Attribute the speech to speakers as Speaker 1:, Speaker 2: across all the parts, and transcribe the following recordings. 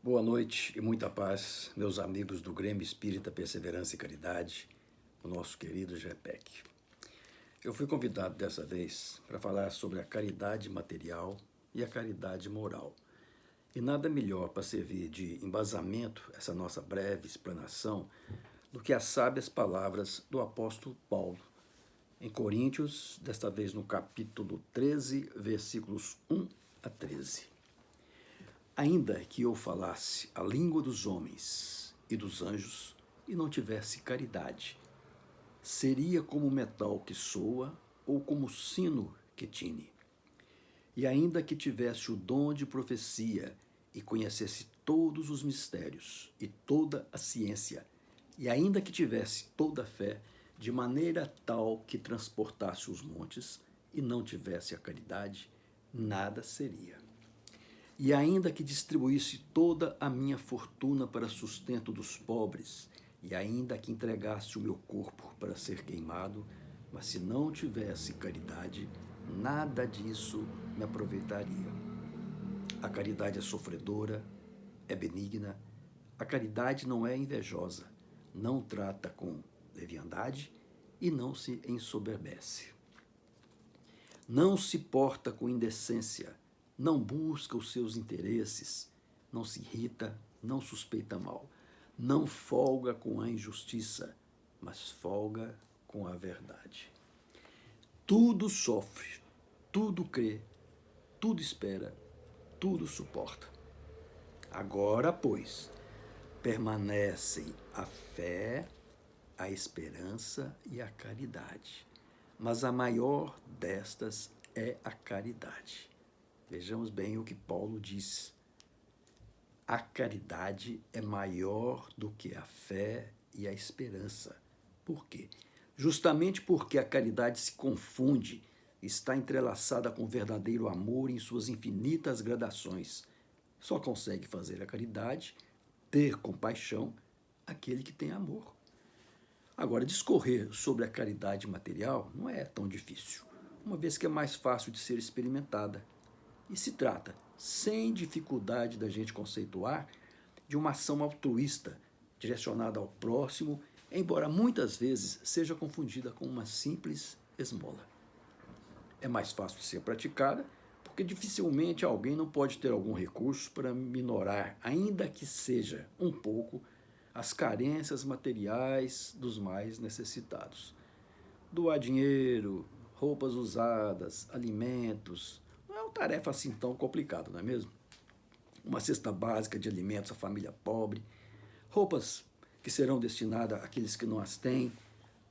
Speaker 1: Boa noite e muita paz, meus amigos do Grêmio Espírita Perseverança e Caridade, o nosso querido GEPEC. Eu fui convidado dessa vez para falar sobre a caridade material e a caridade moral. E nada melhor para servir de embasamento essa nossa breve explanação do que as sábias palavras do apóstolo Paulo, em Coríntios, desta vez no capítulo 13, versículos 1 a 13. Ainda que eu falasse a língua dos homens e dos anjos e não tivesse caridade, seria como metal que soa ou como sino que tine. E ainda que tivesse o dom de profecia e conhecesse todos os mistérios e toda a ciência, e ainda que tivesse toda a fé, de maneira tal que transportasse os montes e não tivesse a caridade, nada seria. E ainda que distribuísse toda a minha fortuna para sustento dos pobres, e ainda que entregasse o meu corpo para ser queimado, mas se não tivesse caridade, nada disso me aproveitaria. A caridade é sofredora, é benigna, a caridade não é invejosa, não trata com leviandade e não se ensoberbece. Não se porta com indecência, não busca os seus interesses, não se irrita, não suspeita mal, não folga com a injustiça, mas folga com a verdade. Tudo sofre, tudo crê, tudo espera, tudo suporta. Agora, pois, permanecem a fé, a esperança e a caridade, mas a maior destas é a caridade. Vejamos bem o que Paulo diz. A caridade é maior do que a fé e a esperança. Por quê? Justamente porque a caridade se confunde, está entrelaçada com o verdadeiro amor em suas infinitas gradações. Só consegue fazer a caridade, ter compaixão, aquele que tem amor. Agora, discorrer sobre a caridade material não é tão difícil, uma vez que é mais fácil de ser experimentada. E se trata, sem dificuldade da gente conceituar, de uma ação altruísta, direcionada ao próximo, embora muitas vezes seja confundida com uma simples esmola. É mais fácil de ser praticada, porque dificilmente alguém não pode ter algum recurso para minorar, ainda que seja um pouco, as carências materiais dos mais necessitados. Doar dinheiro, roupas usadas, alimentos, não é uma tarefa assim tão complicada, não é mesmo? Uma cesta básica de alimentos à família pobre, roupas que serão destinadas àqueles que não as têm,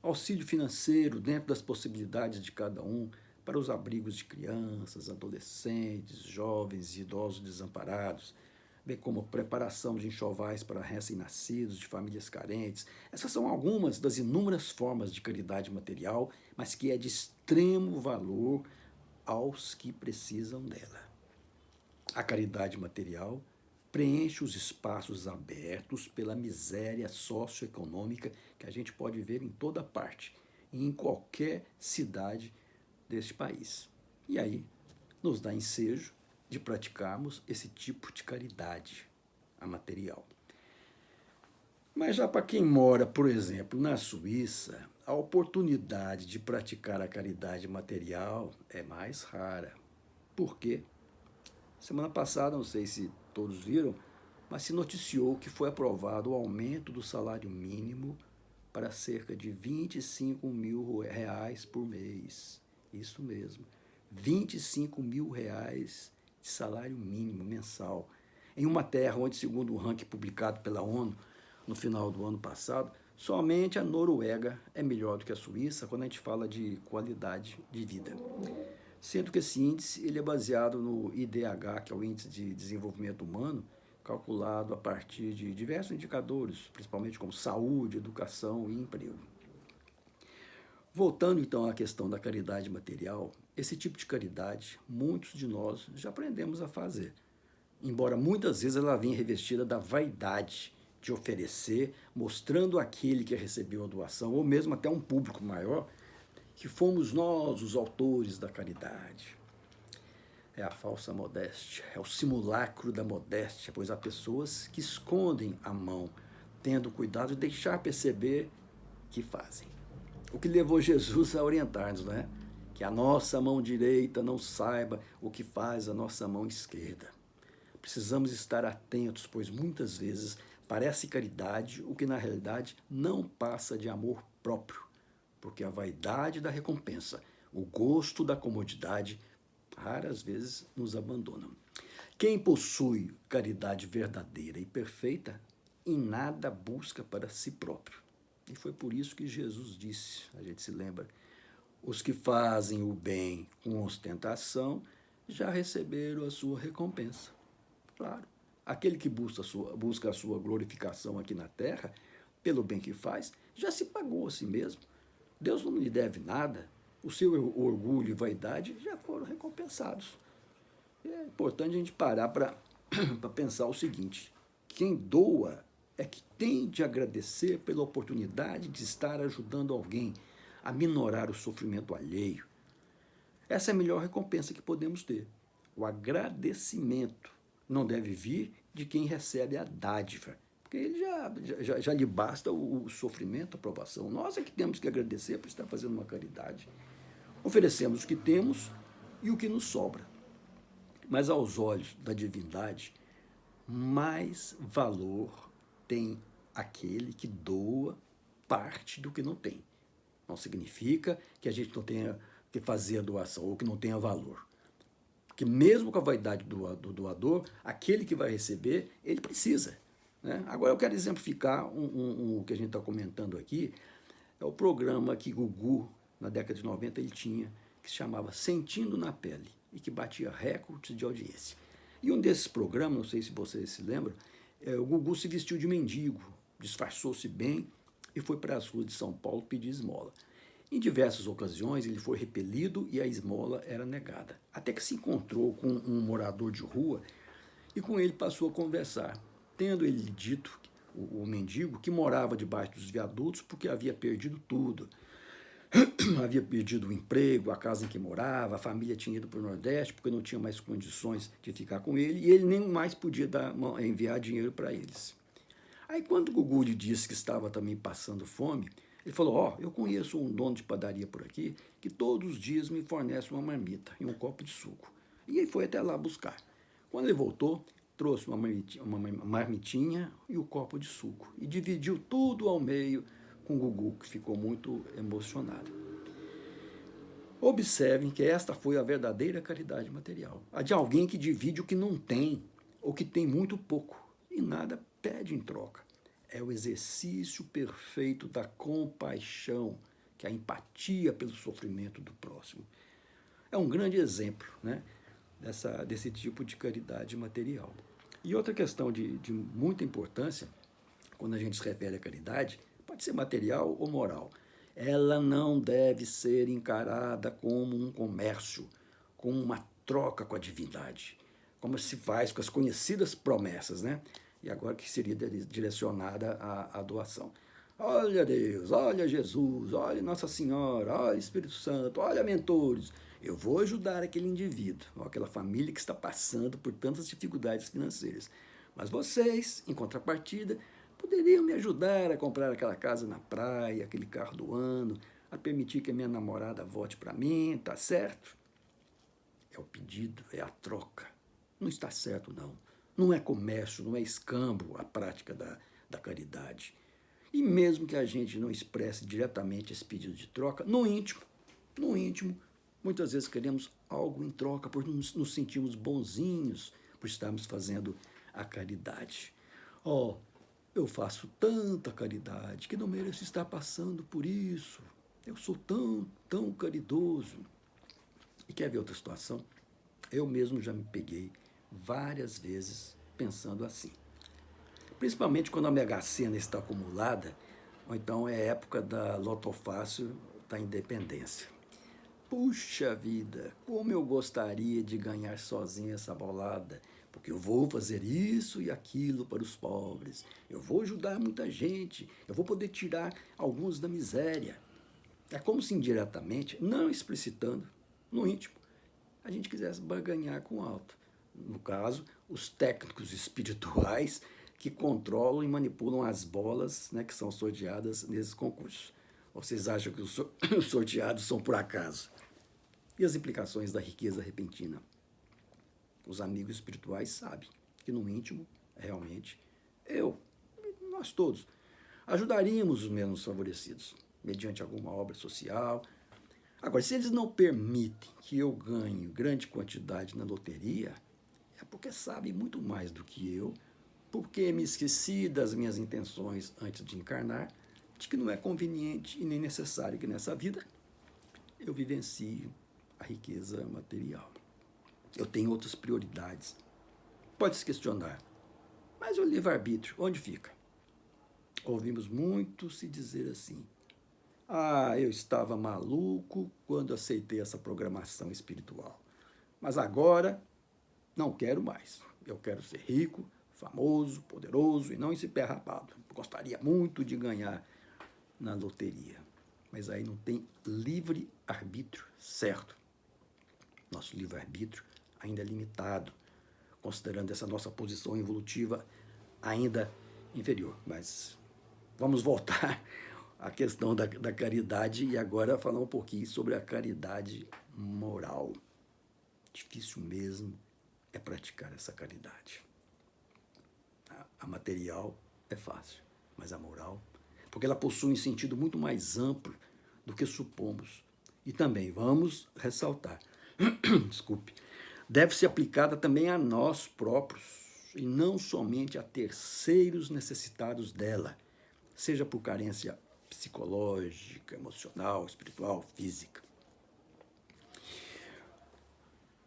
Speaker 1: auxílio financeiro dentro das possibilidades de cada um para os abrigos de crianças, adolescentes, jovens e idosos desamparados, bem como preparação de enxovais para recém-nascidos de famílias carentes. Essas são algumas das inúmeras formas de caridade material, mas que é de extremo valor aos que precisam dela. A caridade material preenche os espaços abertos pela miséria socioeconômica que a gente pode ver em toda parte e em qualquer cidade deste país. E aí nos dá ensejo de praticarmos esse tipo de caridade, a material. Mas já para quem mora, por exemplo, na Suíça, a oportunidade de praticar a caridade material é mais rara. Por quê? Semana passada, não sei se todos viram, mas se noticiou que foi aprovado o aumento do salário mínimo para cerca de 25 mil reais por mês. Isso mesmo, 25 mil reais de salário mínimo mensal. Em uma terra onde, segundo o ranking publicado pela ONU no final do ano passado, somente a Noruega é melhor do que a Suíça quando a gente fala de qualidade de vida. Sendo que esse índice ele é baseado no IDH, que é o Índice de Desenvolvimento Humano, calculado a partir de diversos indicadores, principalmente como saúde, educação e emprego. Voltando então à questão da caridade material, esse tipo de caridade muitos de nós já aprendemos a fazer, embora muitas vezes ela venha revestida da vaidade de oferecer, mostrando àquele que recebeu a doação, ou mesmo até um público maior, que fomos nós os autores da caridade. é a falsa modéstia, é o simulacro da modéstia, pois há pessoas que escondem a mão, tendo cuidado de deixar perceber que fazem. O que levou Jesus a orientar-nos, não é? Que a nossa mão direita não saiba o que faz a nossa mão esquerda. Precisamos estar atentos, pois muitas vezes parece caridade o que na realidade não passa de amor próprio, porque a vaidade da recompensa, o gosto da comodidade, raras vezes nos abandonam. Quem possui caridade verdadeira e perfeita, em nada busca para si próprio. E foi por isso que Jesus disse, a gente se lembra, os que fazem o bem com ostentação já receberam a sua recompensa. Claro, aquele que busca a sua glorificação aqui na terra, pelo bem que faz, já se pagou a si mesmo. Deus não lhe deve nada. O seu orgulho e vaidade já foram recompensados. É importante a gente parar para pensar o seguinte: quem doa é que tem de agradecer pela oportunidade de estar ajudando alguém a minorar o sofrimento alheio. Essa é a melhor recompensa que podemos ter. O agradecimento não deve vir de quem recebe a dádiva, porque ele já lhe basta o sofrimento, a provação. Nós é que temos que agradecer por estar fazendo uma caridade. Oferecemos o que temos e o que nos sobra. Mas aos olhos da divindade, mais valor tem aquele que doa parte do que não tem. Não significa que a gente não tenha que fazer a doação ou que não tenha valor. Porque mesmo com a vaidade do doador, aquele que vai receber, ele precisa. Né? Agora eu quero exemplificar o que a gente está comentando aqui, é o programa que Gugu, na década de 90, ele tinha, que se chamava Sentindo na Pele, e que batia recordes de audiência. E um desses programas, não sei se vocês se lembram, o Gugu se vestiu de mendigo, disfarçou-se bem e foi para as ruas de São Paulo pedir esmola. Em diversas ocasiões ele foi repelido e a esmola era negada, até que se encontrou com um morador de rua e com ele passou a conversar, tendo ele dito, o mendigo, que morava debaixo dos viadutos porque havia perdido tudo. Havia perdido o emprego, a casa em que morava, a família tinha ido para o Nordeste porque não tinha mais condições de ficar com ele e ele nem mais podia enviar dinheiro para eles. Aí quando o Gugu lhe disse que estava também passando fome, ele falou, eu conheço um dono de padaria por aqui que todos os dias me fornece uma marmita e um copo de suco. E ele foi até lá buscar. Quando ele voltou, trouxe uma marmitinha e o copo de suco e dividiu tudo ao meio com o Gugu, que ficou muito emocionado. Observem que esta foi a verdadeira caridade material, a de alguém que divide o que não tem, ou que tem muito pouco, e nada pede em troca. É o exercício perfeito da compaixão, que é a empatia pelo sofrimento do próximo. É um grande exemplo, né, desse tipo de caridade material. E outra questão de muita importância, quando a gente se refere à caridade, pode ser material ou moral. Ela não deve ser encarada como um comércio, como uma troca com a divindade, como se faz com as conhecidas promessas, né? E agora que seria direcionada à doação. Olha Deus, olha Jesus, olha Nossa Senhora, olha Espírito Santo, olha mentores. Eu vou ajudar aquele indivíduo, aquela família que está passando por tantas dificuldades financeiras. Mas vocês, em contrapartida, poderiam me ajudar a comprar aquela casa na praia, aquele carro do ano, a permitir que a minha namorada vote para mim, tá certo? É o pedido, é a troca. Não está certo, não. Não é comércio, não é escambo a prática da caridade. E mesmo que a gente não expresse diretamente esse pedido de troca, no íntimo, muitas vezes queremos algo em troca, porque nos sentimos bonzinhos por estarmos fazendo a caridade. Eu faço tanta caridade que não mereço estar passando por isso. Eu sou tão caridoso. E quer ver outra situação? Eu mesmo já me peguei várias vezes pensando assim. Principalmente quando a Mega Sena está acumulada, ou então é época da Loto Fácil da Independência. Puxa vida, como eu gostaria de ganhar sozinho essa bolada, porque eu vou fazer isso e aquilo para os pobres, eu vou ajudar muita gente, eu vou poder tirar alguns da miséria. É como se indiretamente, não explicitando, no íntimo, a gente quisesse barganhar com o alto. No caso, os técnicos espirituais que controlam e manipulam as bolas, né, que são sorteadas nesses concursos. Ou vocês acham que os sorteados são por acaso? E as implicações da riqueza repentina? Os amigos espirituais sabem que no íntimo, realmente, nós todos, ajudaríamos os menos favorecidos, mediante alguma obra social. Agora, se eles não permitem que eu ganhe grande quantidade na loteria, é porque sabem muito mais do que eu, porque me esqueci das minhas intenções antes de encarnar, de que não é conveniente e nem necessário que nessa vida eu vivencie a riqueza material. Eu tenho outras prioridades. Pode se questionar, mas o livre-arbítrio, onde fica? Ouvimos muito se dizer assim: eu estava maluco quando aceitei essa programação espiritual, mas agora não quero mais. Eu quero ser rico, famoso, poderoso e não esse pé rapado. Gostaria muito de ganhar na loteria, mas aí não tem livre-arbítrio, certo? Nosso livre-arbítrio ainda é limitado, considerando essa nossa posição evolutiva ainda inferior. Mas vamos voltar à questão da caridade e agora falar um pouquinho sobre a caridade moral. Difícil mesmo é praticar essa caridade. A material é fácil, mas a moral, porque ela possui um sentido muito mais amplo do que supomos. E também vamos ressaltar, desculpe, deve ser aplicada também a nós próprios e não somente a terceiros necessitados dela, seja por carência psicológica, emocional, espiritual, física.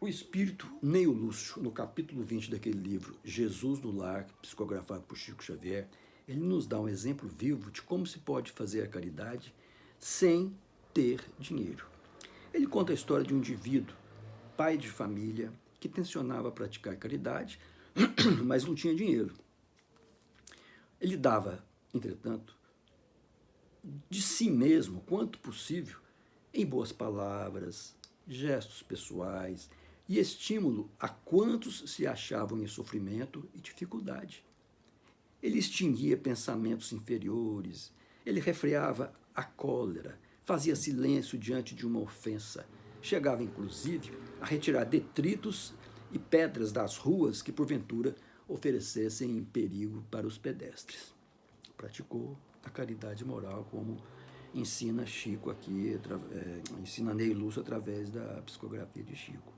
Speaker 1: O espírito Neio Lúcio, no capítulo 20 daquele livro, Jesus no Lar, psicografado por Chico Xavier, ele nos dá um exemplo vivo de como se pode fazer a caridade sem ter dinheiro. Ele conta a história de um indivíduo, pai de família, que tencionava praticar caridade, mas não tinha dinheiro. Ele dava, entretanto, de si mesmo, quanto possível, em boas palavras, gestos pessoais e estímulo a quantos se achavam em sofrimento e dificuldade. Ele extinguia pensamentos inferiores, ele refreava a cólera, fazia silêncio diante de uma ofensa, chegava inclusive a retirar detritos e pedras das ruas que porventura oferecessem perigo para os pedestres. Praticou a caridade moral, como ensina Chico aqui, ensina Neio Lúcio através da psicografia de Chico.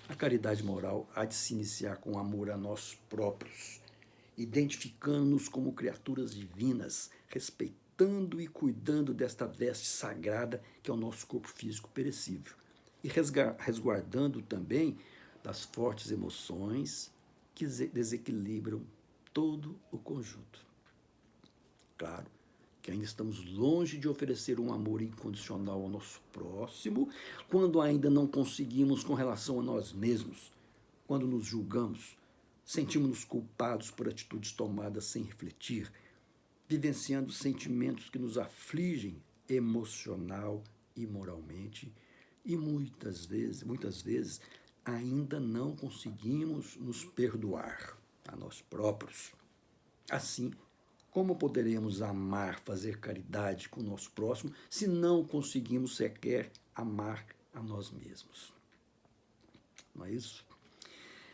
Speaker 1: A caridade moral há de se iniciar com amor a nós próprios, identificando-nos como criaturas divinas, respeitando e cuidando desta veste sagrada que é o nosso corpo físico perecível, e resguardando também das fortes emoções que desequilibram todo o conjunto. Claro que ainda estamos longe de oferecer um amor incondicional ao nosso próximo, quando ainda não conseguimos com relação a nós mesmos, quando nos julgamos, sentimos-nos culpados por atitudes tomadas sem refletir, vivenciando sentimentos que nos afligem emocional e moralmente, e muitas vezes, ainda não conseguimos nos perdoar a nós próprios. Assim, como poderemos amar, fazer caridade com o nosso próximo, se não conseguimos sequer amar a nós mesmos? Não é isso?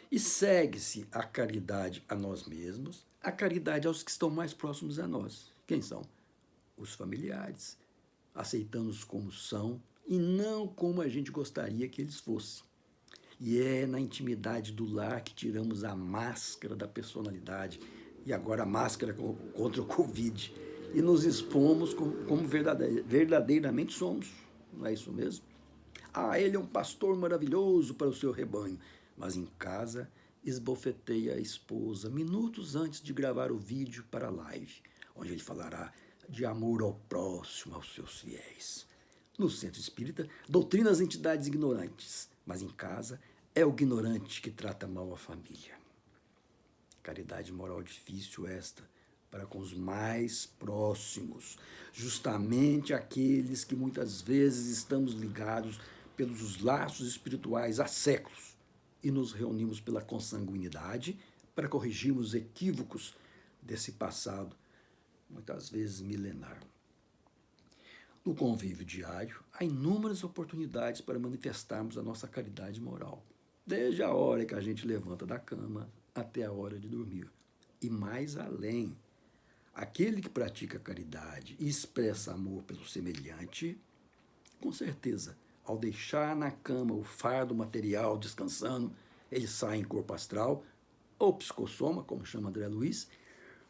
Speaker 1: E segue-se a caridade a nós mesmos, a caridade aos que estão mais próximos a nós. Quem são? Os familiares, aceitando-os como são e não como a gente gostaria que eles fossem. E é na intimidade do lar que tiramos a máscara da personalidade, e agora a máscara contra o Covid, e nos expomos como verdadeiramente somos. Não é isso mesmo? Ele é um pastor maravilhoso para o seu rebanho, mas em casa esbofeteia a esposa minutos antes de gravar o vídeo para a live, onde ele falará de amor ao próximo, aos seus fiéis. No centro espírita, doutrina as entidades ignorantes, mas em casa é o ignorante que trata mal a família. Caridade moral difícil esta, para com os mais próximos, justamente aqueles que muitas vezes estamos ligados pelos laços espirituais há séculos e nos reunimos pela consanguinidade para corrigirmos equívocos desse passado, muitas vezes milenar. No convívio diário, há inúmeras oportunidades para manifestarmos a nossa caridade moral, desde a hora que a gente levanta da cama até a hora de dormir. E mais além, aquele que pratica caridade e expressa amor pelo semelhante, com certeza, ao deixar na cama o fardo material descansando, ele sai em corpo astral, ou psicossoma, como chama André Luiz,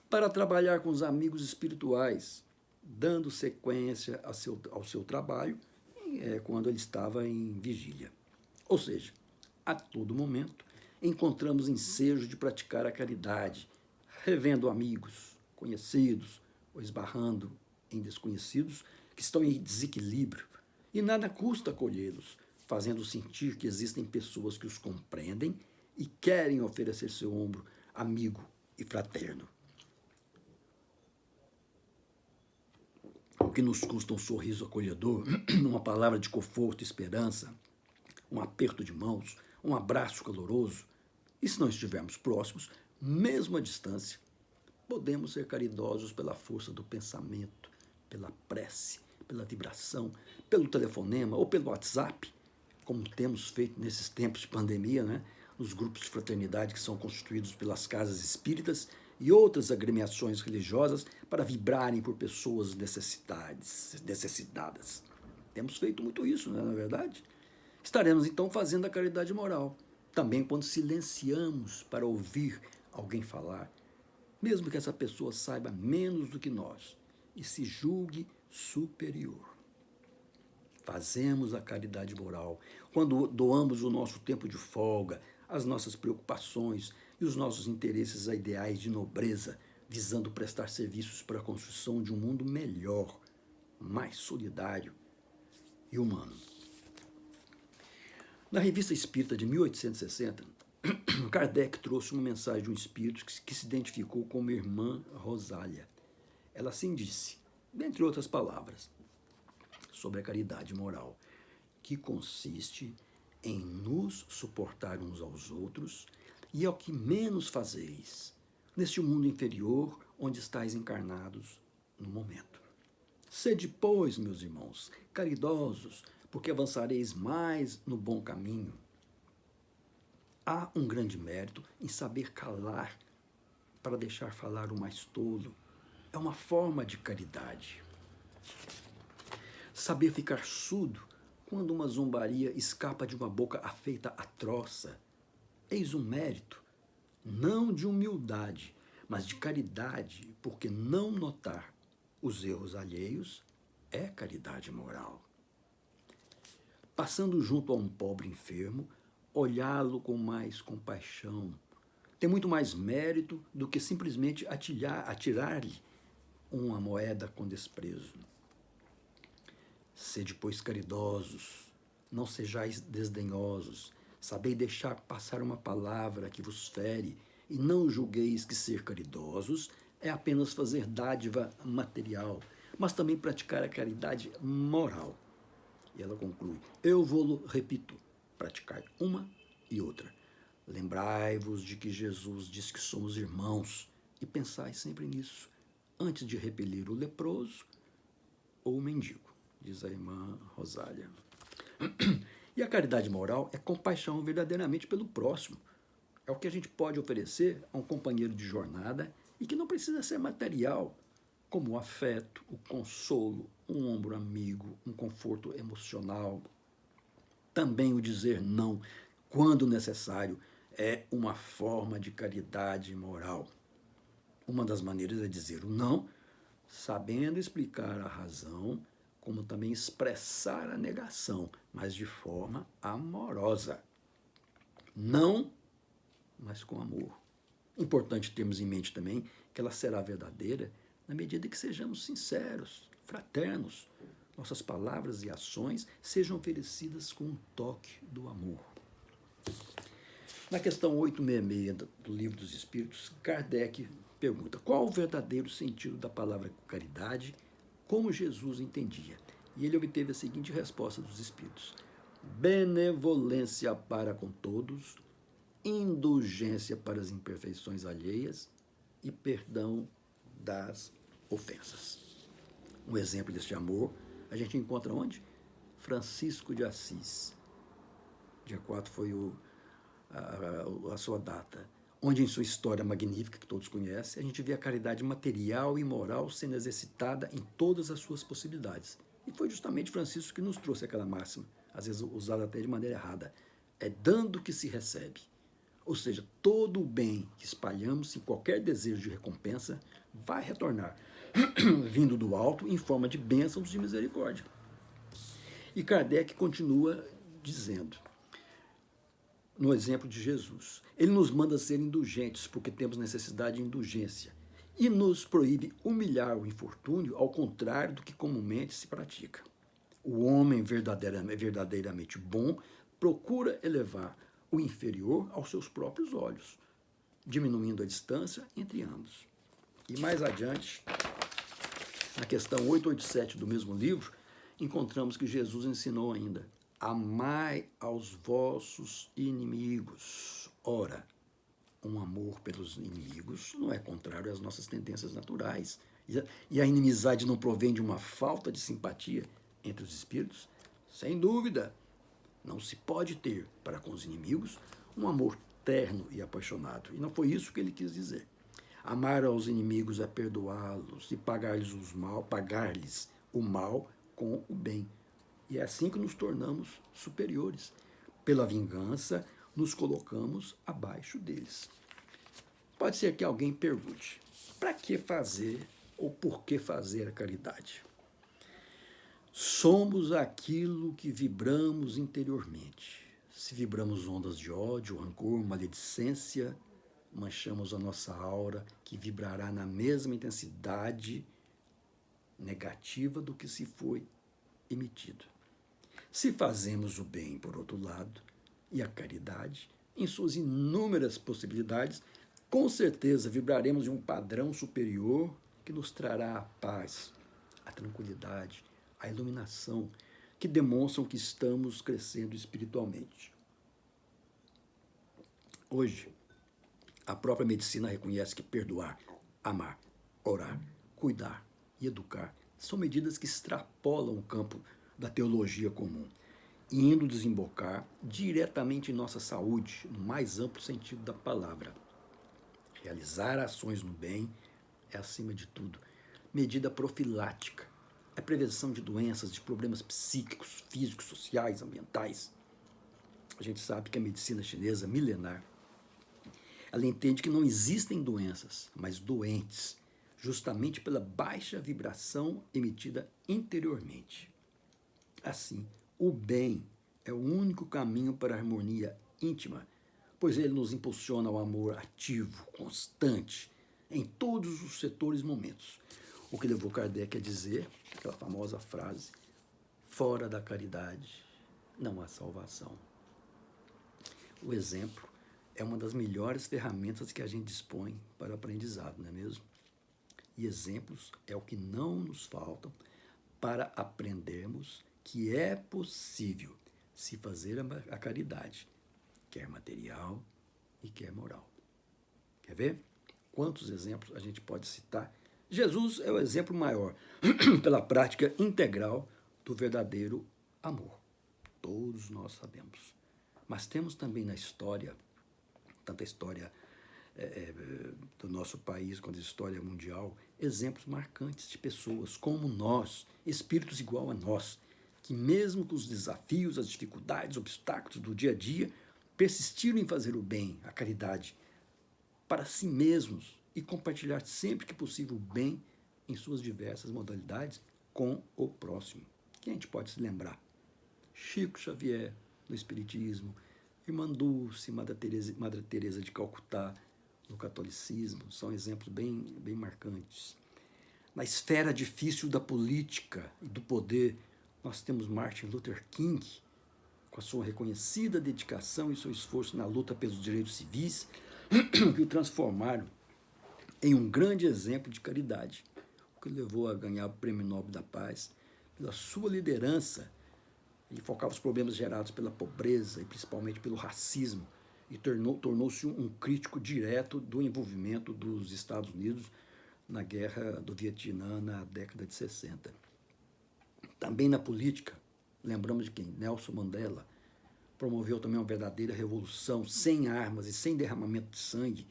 Speaker 1: para trabalhar com os amigos espirituais, dando sequência ao seu trabalho quando ele estava em vigília. Ou seja, a todo momento encontramos ensejo de praticar a caridade, revendo amigos, conhecidos, ou esbarrando em desconhecidos que estão em desequilíbrio, e nada custa acolhê-los, fazendo sentir que existem pessoas que os compreendem e querem oferecer seu ombro amigo e fraterno. O que nos custa um sorriso acolhedor, uma palavra de conforto e esperança, um aperto de mãos, um abraço caloroso. E se não estivermos próximos, mesmo à distância, podemos ser caridosos pela força do pensamento, pela prece, pela vibração, pelo telefonema ou pelo WhatsApp, como temos feito nesses tempos de pandemia, né? Nos grupos de fraternidade que são constituídos pelas casas espíritas e outras agremiações religiosas para vibrarem por pessoas necessitadas. Temos feito muito isso, não é verdade? Estaremos então fazendo a caridade moral, também quando silenciamos para ouvir alguém falar, mesmo que essa pessoa saiba menos do que nós e se julgue superior. Fazemos a caridade moral quando doamos o nosso tempo de folga, as nossas preocupações e os nossos interesses a ideais de nobreza, visando prestar serviços para a construção de um mundo melhor, mais solidário e humano. Na Revista Espírita de 1860, Kardec trouxe uma mensagem de um espírito que se identificou como Irmã Rosália. Ela assim disse, dentre outras palavras, sobre a caridade moral, que consiste em nos suportar uns aos outros e ao que menos fazeis, neste mundo inferior onde estáis encarnados no momento. Sede, pois, meus irmãos, caridosos, porque avançareis mais no bom caminho. Há um grande mérito em saber calar para deixar falar o mais tolo. É uma forma de caridade. Saber ficar surdo quando uma zombaria escapa de uma boca afeita à troça. Eis um mérito, não de humildade, mas de caridade, porque não notar os erros alheios é caridade moral. Passando junto a um pobre enfermo, olhá-lo com mais compaixão tem muito mais mérito do que simplesmente atirar-lhe uma moeda com desprezo. Sede, pois, caridosos, não sejais desdenhosos, sabei deixar passar uma palavra que vos fere, e não julgueis que ser caridosos é apenas fazer dádiva material, mas também praticar a caridade moral. E ela conclui, eu vou-lo repito, praticar uma e outra. Lembrai-vos de que Jesus diz que somos irmãos, e pensai sempre nisso, antes de repelir o leproso ou o mendigo, diz a irmã Rosália. E a caridade moral é compaixão verdadeiramente pelo próximo. É o que a gente pode oferecer a um companheiro de jornada e que não precisa ser material, como o afeto, o consolo, um ombro amigo, um conforto emocional. Também o dizer não, quando necessário, é uma forma de caridade moral. Uma das maneiras é dizer o não, sabendo explicar a razão, como também expressar a negação, mas de forma amorosa. Não, mas com amor. Importante termos em mente também que ela será verdadeira na medida que sejamos sinceros, fraternos, nossas palavras e ações sejam oferecidas com um toque do amor. Na questão 866 do Livro dos Espíritos, Kardec pergunta qual o verdadeiro sentido da palavra caridade, como Jesus entendia. E ele obteve a seguinte resposta dos Espíritos. benevolência para com todos, indulgência para as imperfeições alheias e perdão das ofensas. Um exemplo deste amor a gente encontra onde? Francisco de Assis. Dia 4 foi a sua data, onde em sua história magnífica, que todos conhecem, a gente vê a caridade material e moral sendo exercitada em todas as suas possibilidades. E foi justamente Francisco que nos trouxe aquela máxima, às vezes usada até de maneira errada. É dando que se recebe. Ou seja, todo o bem que espalhamos, sem qualquer desejo de recompensa, vai retornar, vindo do alto em forma de bênçãos de misericórdia. E Kardec continua dizendo, no exemplo de Jesus, ele nos manda ser indulgentes, porque temos necessidade de indulgência, e nos proíbe humilhar o infortúnio, ao contrário do que comumente se pratica. O homem verdadeiramente bom procura elevar o inferior aos seus próprios olhos, diminuindo a distância entre ambos. E mais adiante, na questão 887 do mesmo livro, encontramos que Jesus ensinou ainda: amai aos vossos inimigos. Ora, um amor pelos inimigos não é contrário às nossas tendências naturais. E a inimizade não provém de uma falta de simpatia entre os espíritos? Sem dúvida. Não se pode ter, para com os inimigos, um amor terno e apaixonado. E não foi isso que ele quis dizer. Amar aos inimigos é perdoá-los e pagar-lhes o mal com o bem. E é assim que nos tornamos superiores. Pela vingança, nos colocamos abaixo deles. Pode ser que alguém pergunte: para que fazer ou por que fazer a caridade? Somos aquilo que vibramos interiormente. Se vibramos ondas de ódio, rancor, maledicência, manchamos a nossa aura, que vibrará na mesma intensidade negativa do que se foi emitido. Se fazemos o bem, por outro lado, e a caridade, em suas inúmeras possibilidades, com certeza vibraremos em um padrão superior que nos trará a paz, a tranquilidade, a iluminação, que demonstram que estamos crescendo espiritualmente. Hoje, a própria medicina reconhece que perdoar, amar, orar, cuidar e educar são medidas que extrapolam o campo da teologia comum, indo desembocar diretamente em nossa saúde, no mais amplo sentido da palavra. Realizar ações no bem é, acima de tudo, medida profilática, é prevenção de doenças, de problemas psíquicos, físicos, sociais, ambientais. A gente sabe que a medicina chinesa milenar, ela entende que não existem doenças, mas doentes, justamente pela baixa vibração emitida interiormente. Assim, o bem é o único caminho para a harmonia íntima, pois ele nos impulsiona ao amor ativo, constante, em todos os setores e momentos. O que levou Kardec a dizer aquela famosa frase: fora da caridade não há salvação. O exemplo é uma das melhores ferramentas que a gente dispõe para o aprendizado, não é mesmo? E exemplos é o que não nos faltam para aprendermos que é possível se fazer a caridade, quer material e quer moral. Quer ver? Quantos exemplos a gente pode citar? Jesus é o exemplo maior pela prática integral do verdadeiro amor. Todos nós sabemos. Mas temos também na história, tanto a história do nosso país quanto a história mundial, exemplos marcantes de pessoas como nós, espíritos igual a nós, que mesmo com os desafios, as dificuldades, obstáculos do dia a dia, persistiram em fazer o bem, a caridade, para si mesmos e compartilhar sempre que possível o bem em suas diversas modalidades com o próximo. Quem a gente pode se lembrar? Chico Xavier, no Espiritismo, Irmã Dulce, Madre Teresa de Calcutá, no catolicismo, são exemplos bem marcantes. Na esfera difícil da política e do poder, nós temos Martin Luther King, com a sua reconhecida dedicação e seu esforço na luta pelos direitos civis, que o transformaram em um grande exemplo de caridade, o que levou a ganhar o Prêmio Nobel da Paz pela sua liderança Ele focava os problemas gerados pela pobreza e principalmente pelo racismo e tornou-se um crítico direto do envolvimento dos Estados Unidos na Guerra do Vietnã na década de 60. Também na política, lembramos de quem? Nelson Mandela promoveu também uma verdadeira revolução sem armas e sem derramamento de sangue,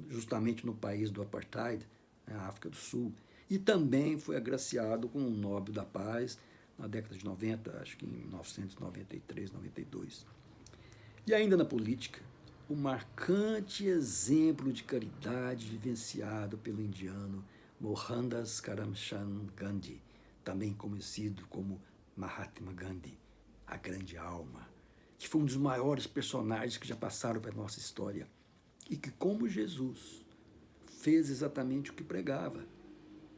Speaker 1: justamente no país do apartheid, na África do Sul, e também foi agraciado com o Nobel da Paz na década de 90, acho que em 1993, 92. E ainda na política, o marcante exemplo de caridade vivenciado pelo indiano Mohandas Karamchand Gandhi, também conhecido como Mahatma Gandhi, a grande alma, que foi um dos maiores personagens que já passaram pela nossa história e que, como Jesus, fez exatamente o que pregava.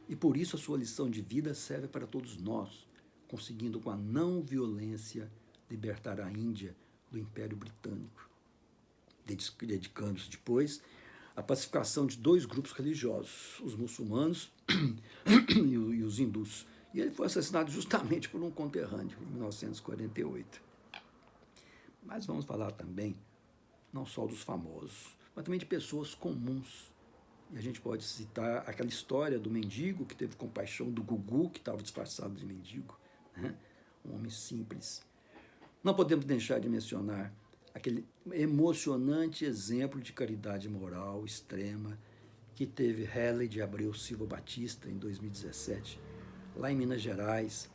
Speaker 1: E por isso a sua lição de vida serve para todos nós, conseguindo com a não violência libertar a Índia do Império Britânico, dedicando-se depois à pacificação de dois grupos religiosos, os muçulmanos e os hindus. E ele foi assassinado justamente por um conterrâneo, em 1948. Mas vamos falar também, não só dos famosos, mas também de pessoas comuns. E a gente pode citar aquela história do mendigo que teve compaixão do Gugu, que estava disfarçado de mendigo, né? Um homem simples. Não podemos deixar de mencionar aquele emocionante exemplo de caridade moral extrema que teve Halle de Abreu Silva Batista em 2017, lá em Minas Gerais,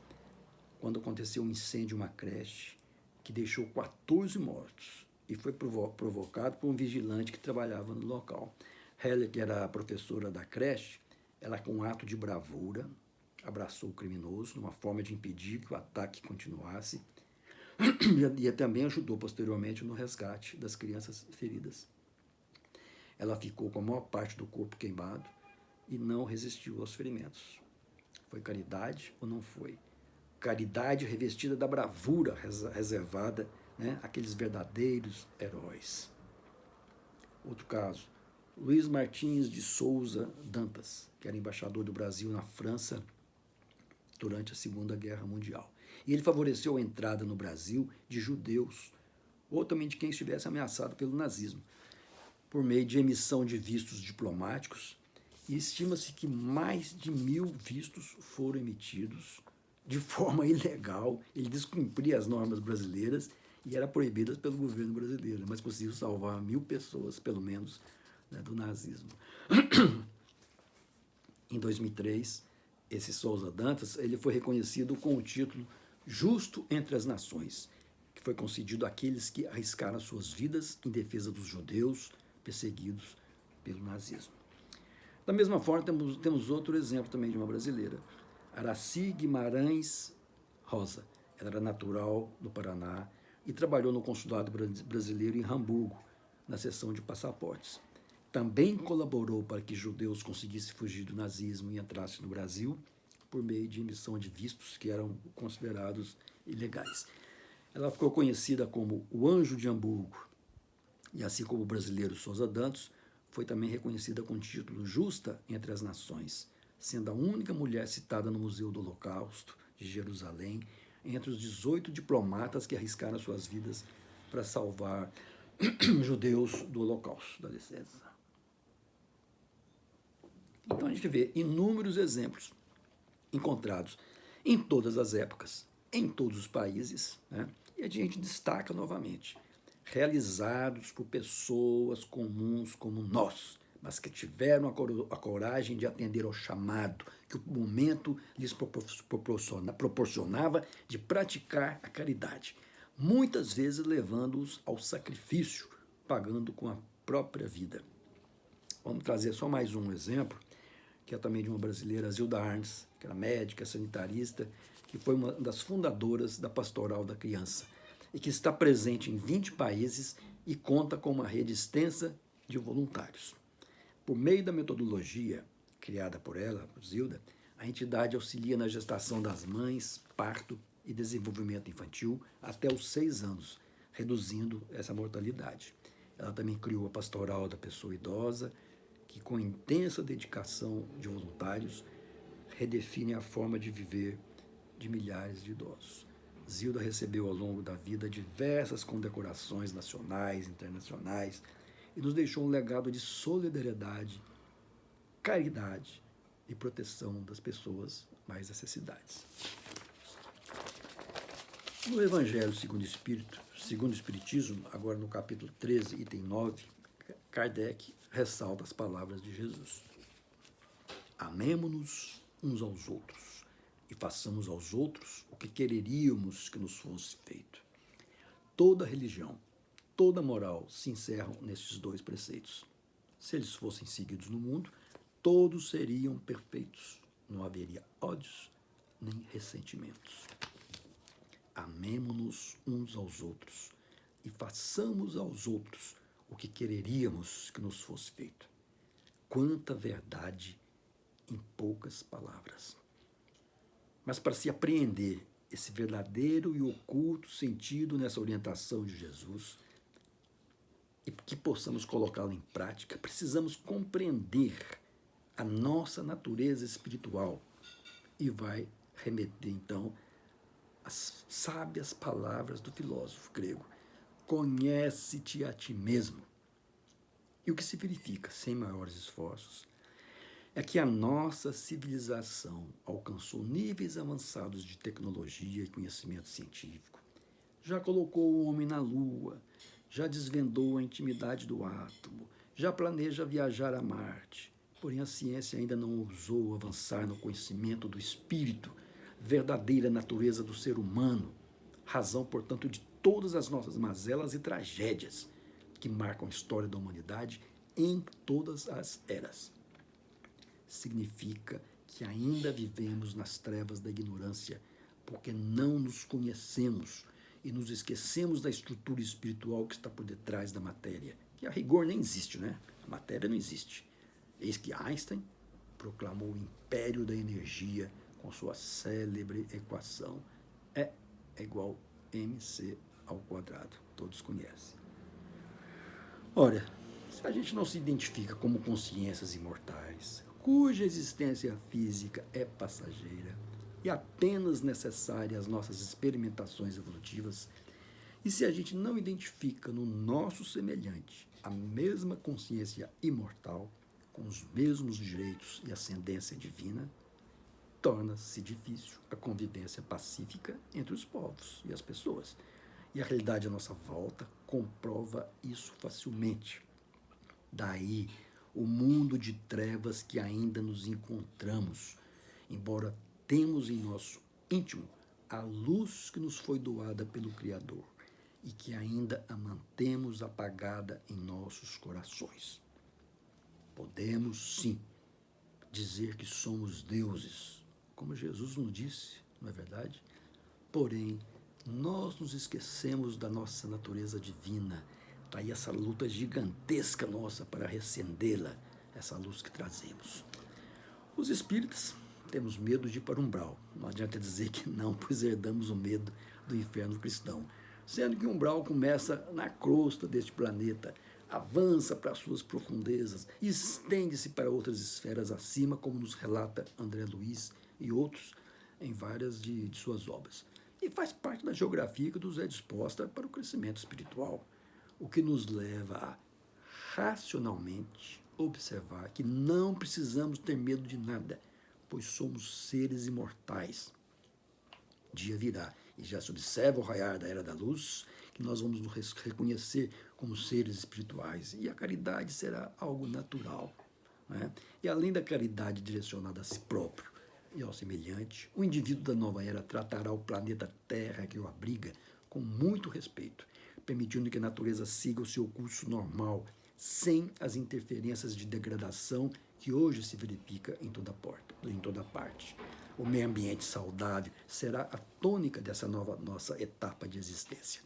Speaker 1: quando aconteceu um incêndio em uma creche que deixou 14 mortos e foi provocado por um vigilante que trabalhava no local. Halle, que era a professora da creche, ela, com um ato de bravura, abraçou o criminoso, numa forma de impedir que o ataque continuasse, e também ajudou posteriormente no resgate das crianças feridas. Ela ficou com a maior parte do corpo queimado e não resistiu aos ferimentos. Foi caridade ou não foi? Caridade revestida da bravura reservada, né, àqueles verdadeiros heróis. Outro caso, Luiz Martins de Souza Dantas, que era embaixador do Brasil na França durante a Segunda Guerra Mundial. E ele favoreceu a entrada no Brasil de judeus, ou também de quem estivesse ameaçado pelo nazismo, por meio de emissão de vistos diplomáticos, e estima-se que mais de 1.000 vistos foram emitidos de forma ilegal. Ele descumpria as normas brasileiras e era proibido pelo governo brasileiro, mas conseguiu salvar 1.000 pessoas, pelo menos, né, do nazismo. Em 2003, esse Souza Dantas, ele foi reconhecido com o título Justo entre as Nações, que foi concedido àqueles que arriscaram suas vidas em defesa dos judeus perseguidos pelo nazismo. Da mesma forma, temos outro exemplo também de uma brasileira, Aracy Guimarães Rosa. Ela era natural do Paraná e trabalhou no consulado brasileiro em Hamburgo, na seção de passaportes. Também colaborou para que judeus conseguissem fugir do nazismo e entrassem no Brasil por meio de emissão de vistos que eram considerados ilegais. Ela ficou conhecida como o Anjo de Hamburgo, e assim como o brasileiro Souza Dantas, foi também reconhecida com o título Justa entre as Nações, sendo a única mulher citada no Museu do Holocausto de Jerusalém, entre os 18 diplomatas que arriscaram suas vidas para salvar judeus do Holocausto, dá licença. Então a gente vê inúmeros exemplos encontrados em todas as épocas, em todos os países, né? E a gente destaca novamente, realizados por pessoas comuns como nós, mas que tiveram a coragem de atender ao chamado que o momento lhes proporcionava de praticar a caridade, muitas vezes levando-os ao sacrifício, pagando com a própria vida. Vamos trazer só mais um exemplo, que é também de uma brasileira, Zilda Arnes, que era médica, sanitarista, que foi uma das fundadoras da Pastoral da Criança, e que está presente em 20 países e conta com uma rede extensa de voluntários. Por meio da metodologia criada por ela, por Zilda, a entidade auxilia na gestação das mães, parto e desenvolvimento infantil até os 6 anos, reduzindo essa mortalidade. Ela também criou a Pastoral da Pessoa Idosa, que com intensa dedicação de voluntários redefine a forma de viver de milhares de idosos. Zilda recebeu ao longo da vida diversas condecorações nacionais e internacionais e nos deixou um legado de solidariedade, caridade e proteção das pessoas mais necessitadas. No Evangelho segundo o Espiritismo, agora no capítulo 13, item 9, Kardec ressalta as palavras de Jesus. Amemo-nos uns aos outros e façamos aos outros o que quereríamos que nos fosse feito. Toda religião, toda moral se encerram nestes dois preceitos. Se eles fossem seguidos no mundo, todos seriam perfeitos. Não haveria ódios nem ressentimentos. Amemo-nos uns aos outros e façamos aos outros o que quereríamos que nos fosse feito. Quanta verdade em poucas palavras. Mas para se apreender esse verdadeiro e oculto sentido nessa orientação de Jesus e que possamos colocá-lo em prática, precisamos compreender a nossa natureza espiritual e vai remeter então às sábias palavras do filósofo grego. Conhece-te a ti mesmo. E o que se verifica, sem maiores esforços, é que a nossa civilização alcançou níveis avançados de tecnologia e conhecimento científico, já colocou o homem na Lua, já desvendou a intimidade do átomo, já planeja viajar a Marte. Porém, a ciência ainda não ousou avançar no conhecimento do espírito, verdadeira natureza do ser humano, razão, portanto, de todas as nossas mazelas e tragédias que marcam a história da humanidade em todas as eras. Significa que ainda vivemos nas trevas da ignorância, porque não nos conhecemos e nos esquecemos da estrutura espiritual que está por detrás da matéria, que a rigor nem existe, né? A matéria não existe. Eis que Einstein proclamou o império da energia com sua célebre equação E é igual mc ao quadrado. Todos conhecem. Ora, se a gente não se identifica como consciências imortais, cuja existência física é passageira e apenas necessária às nossas experimentações evolutivas, e se a gente não identifica no nosso semelhante a mesma consciência imortal, com os mesmos direitos e ascendência divina, torna-se difícil a convivência pacífica entre os povos e as pessoas. E a realidade à nossa volta comprova isso facilmente. Daí o mundo de trevas que ainda nos encontramos, embora temos em nosso íntimo a luz que nos foi doada pelo Criador e que ainda a mantemos apagada em nossos corações. Podemos, sim, dizer que somos deuses, como Jesus nos disse, não é verdade? Porém, nós nos esquecemos da nossa natureza divina. Daí essa luta gigantesca nossa para reacendê-la, essa luz que trazemos. Os espíritas temos medo de ir para o umbral. Não adianta dizer que não, pois herdamos o medo do inferno cristão. Sendo que o umbral começa na crosta deste planeta, avança para as suas profundezas e estende-se para outras esferas acima, como nos relata André Luiz e outros em várias de suas obras. E faz parte da geografia que nos é disposta para o crescimento espiritual, o que nos leva a racionalmente observar que não precisamos ter medo de nada, pois somos seres imortais. Dia virá, e já se observa o raiar da era da luz, que nós vamos nos reconhecer como seres espirituais, e a caridade será algo natural, né? E além da caridade direcionada a si próprio e ao semelhante, o indivíduo da nova era tratará o planeta Terra que o abriga com muito respeito, permitindo que a natureza siga o seu curso normal, sem as interferências de degradação que hoje se verifica em toda parte. O meio ambiente saudável será a tônica dessa nova nossa etapa de existência.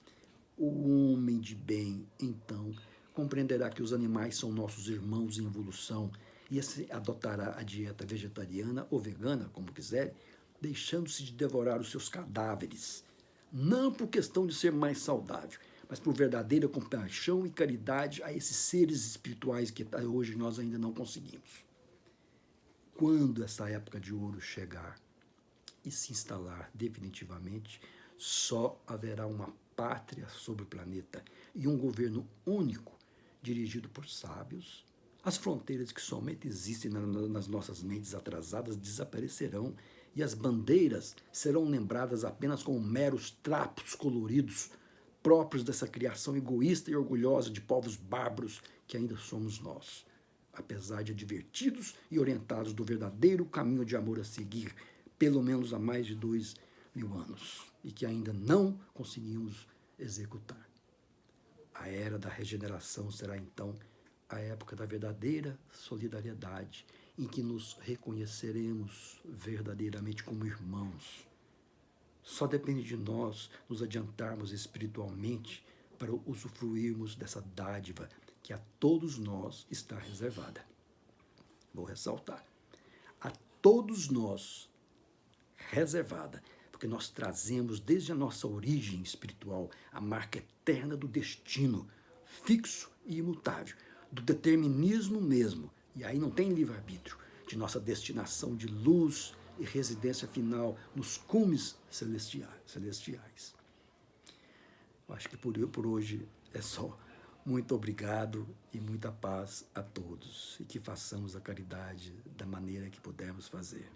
Speaker 1: O homem de bem, então, compreenderá que os animais são nossos irmãos em evolução e adotará a dieta vegetariana ou vegana, como quiser, deixando-se de devorar os seus cadáveres, não por questão de ser mais saudável, mas por verdadeira compaixão e caridade a esses seres espirituais que hoje nós ainda não conseguimos. Quando essa época de ouro chegar e se instalar definitivamente, Só haverá uma pátria sobre o planeta e um governo único, dirigido por sábios. As fronteiras que somente existem nas nossas mentes atrasadas desaparecerão e as bandeiras serão lembradas apenas como meros trapos coloridos próprios dessa criação egoísta e orgulhosa de povos bárbaros que ainda somos nós. Apesar de advertidos e orientados do verdadeiro caminho de amor a seguir, pelo menos há mais de 2000 anos, e que ainda não conseguimos executar. A era da regeneração será então a época da verdadeira solidariedade, em que nos reconheceremos verdadeiramente como irmãos. Só depende de nós nos adiantarmos espiritualmente para usufruirmos dessa dádiva que a todos nós está reservada. Vou ressaltar. A todos nós reservada, porque nós trazemos desde a nossa origem espiritual a marca eterna do destino, fixo e imutável, do determinismo mesmo, e aí não tem livre-arbítrio, de nossa destinação de luz e residência final nos cumes celestiais. Eu acho que por hoje é só. Muito obrigado e muita paz a todos, e que façamos a caridade da maneira que pudermos fazer.